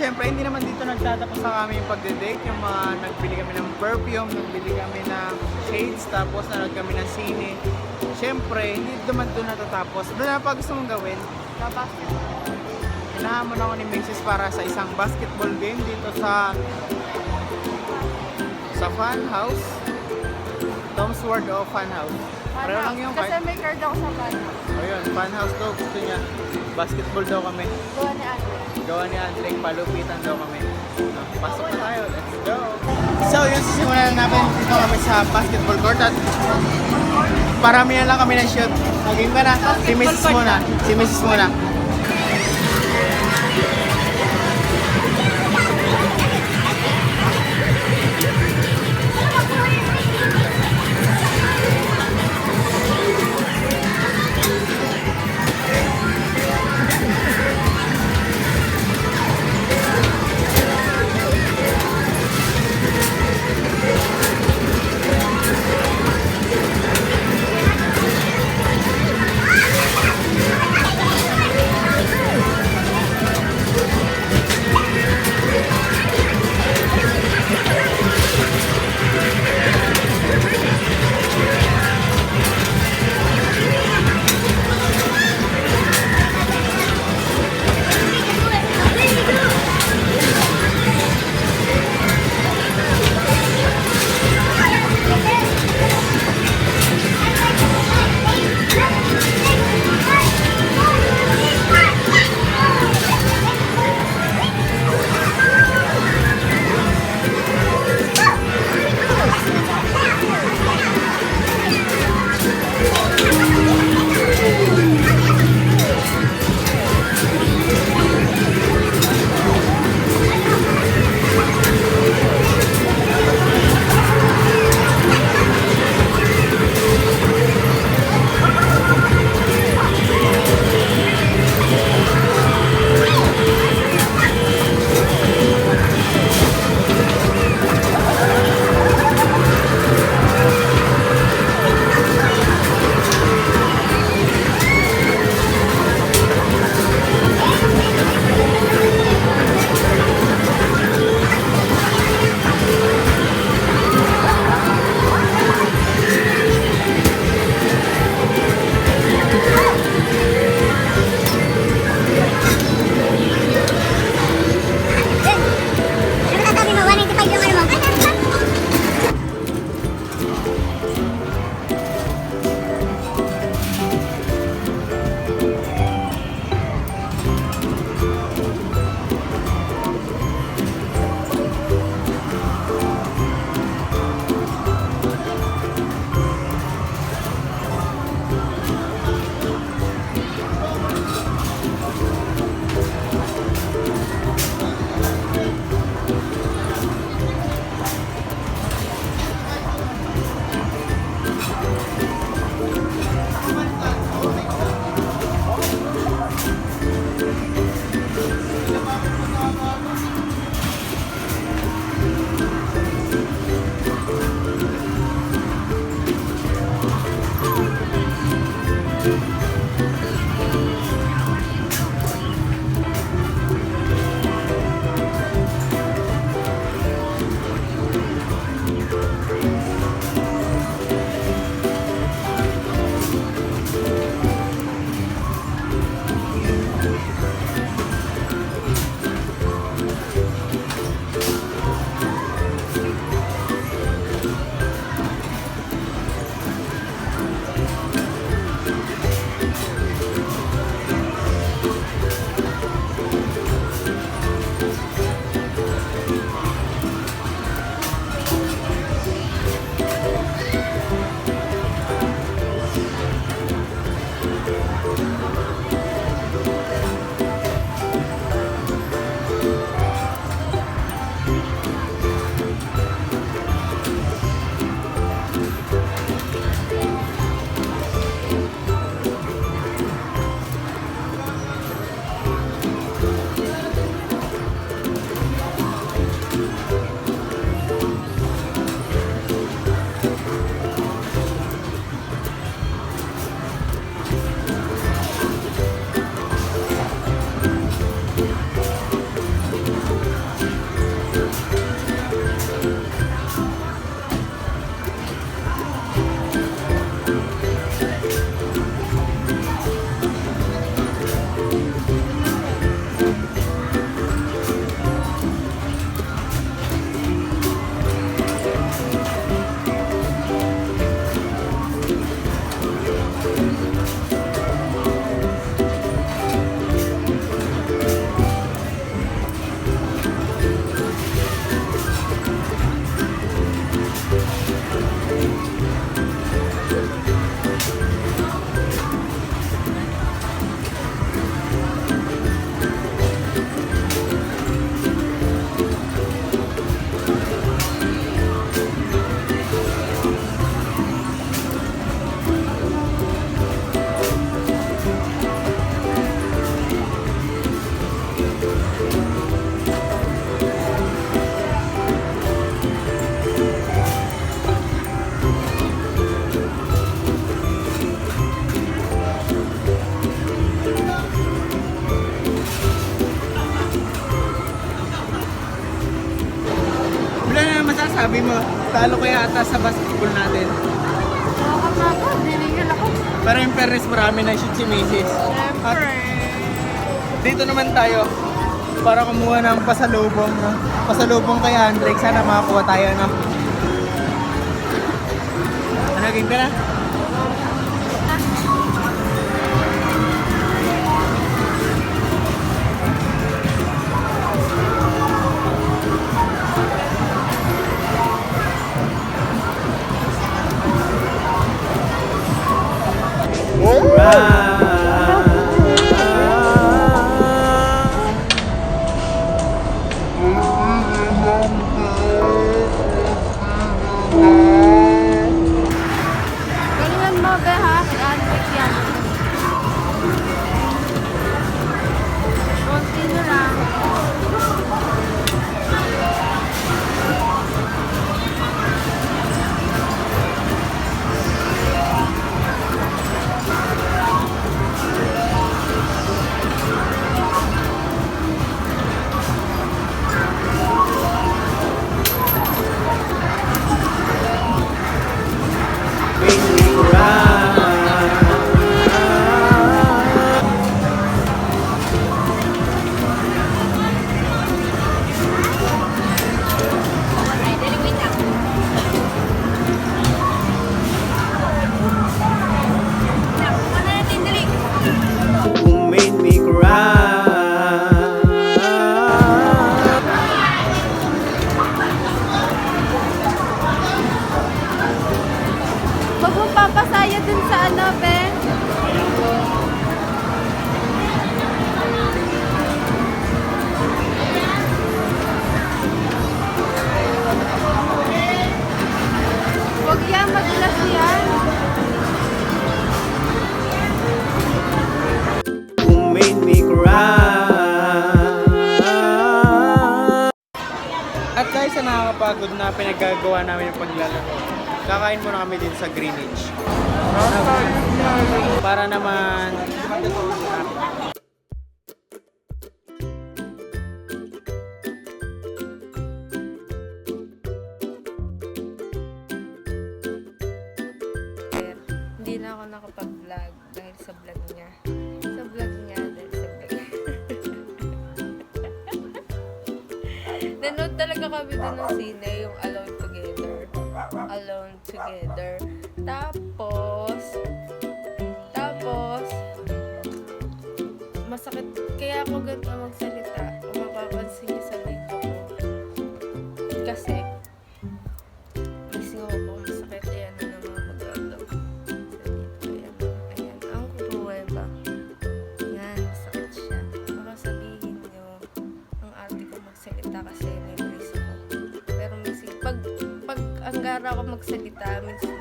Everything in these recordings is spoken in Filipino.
syempre, hindi naman dito nagtatapos sa kami yung pagde-date. Yung mga nagbili kami ng perfume, nagbili kami ng shades, tapos nanood kami ng sine. Syempre, hindi naman doon natatapos. Doon na pa gusto mong gawin? Hinahamon ako ni Mrs. para sa isang basketball game dito sa Fun House. Tom's World of Fun House. Pareho lang yung Kasi may card ako sa Fun House. Ayun, Fun House daw. Gusto niya. Basketball daw kami. Gawa ni Andre. Gawa ni Andre, palupitan daw kami. Pasok na tayo, let's go! So yun, sisimulan na namin dito kami sa basketball court at parami na lang kami ng shoot. Naging ka na, si Mrs. muna. Si Mrs. muna. mo, talo ko yata sa basketball natin. Nakakatawa, dilingan ako. Pero yung fairness, marami na shoot si Macy's. At dito naman tayo para kumuha ng pasalubong, no? Pasalubong kay Hendrik. Sana makakuha tayo, no? Ano, game ka na? Galingan mo, be, ha? Andrik yan. Konti na lang. Who made me cry? Huwag mong papasaya dun sa ano, be. Huwag yan, madulas yan. Who made me cry? At dahil sa nakakapagod na pinagagawa namin yung paglalaro, kakain muna kami din sa Greenwich. Para naman Hindi na ako nakapag-vlog dahil sa vlog niya. Sa vlog niya, dahil sa vlog. Nanood talaga kami din ng sine, yung Alone Together. Alone Together. Tapos, masakit. Kaya ako ganito magsalita. Kung mapapansin niyo sa dito ko. Kasi, may singaw ko, masakit. Ayan na naman mag-agaw. Ayan. Ang pruweba. Yan, masakit siya. Baka sabihin nyo, ang arte ko magsalita kasi may brace ako. Pero pag anggara ako magsalita, minsan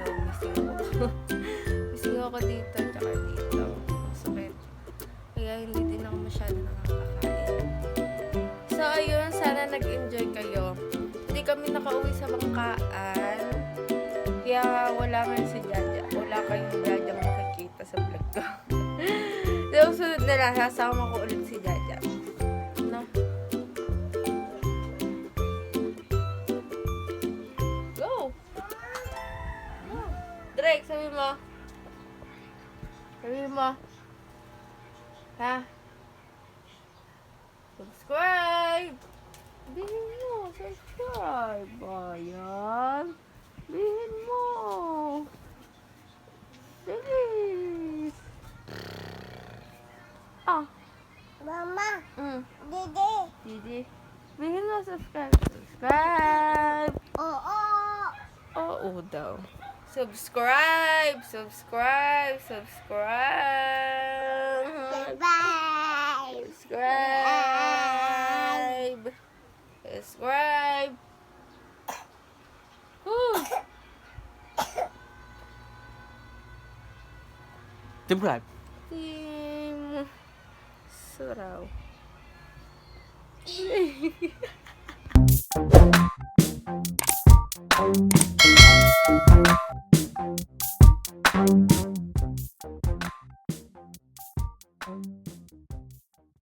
missing ako dito, tsaka dito. Masakit. Kaya hindi din ako masyado nakakakain. So, ayun, sana nag-enjoy kayo. Hindi kami nakauwi sa bangkaan. Kaya wala ngayon si Jaja. Wala kayong Jaja makikita sa vlog ko. So, sunod na lang, sasama ko ulit si Jaja. No? Go! Drake, sabi mo. Sabi mo. Ha? Subscribe! Bihin mo, subscribe. Ayan. Bihin mo. Sige. Ah. Mama, Dede. Didi. Bihin mo, subscribe. Subscribe. Oo. Oo daw. Subscribe! Subscribe! Subscribe! Bye. Subscribe! Subscribe! Woo! subscribe. Team Suraw.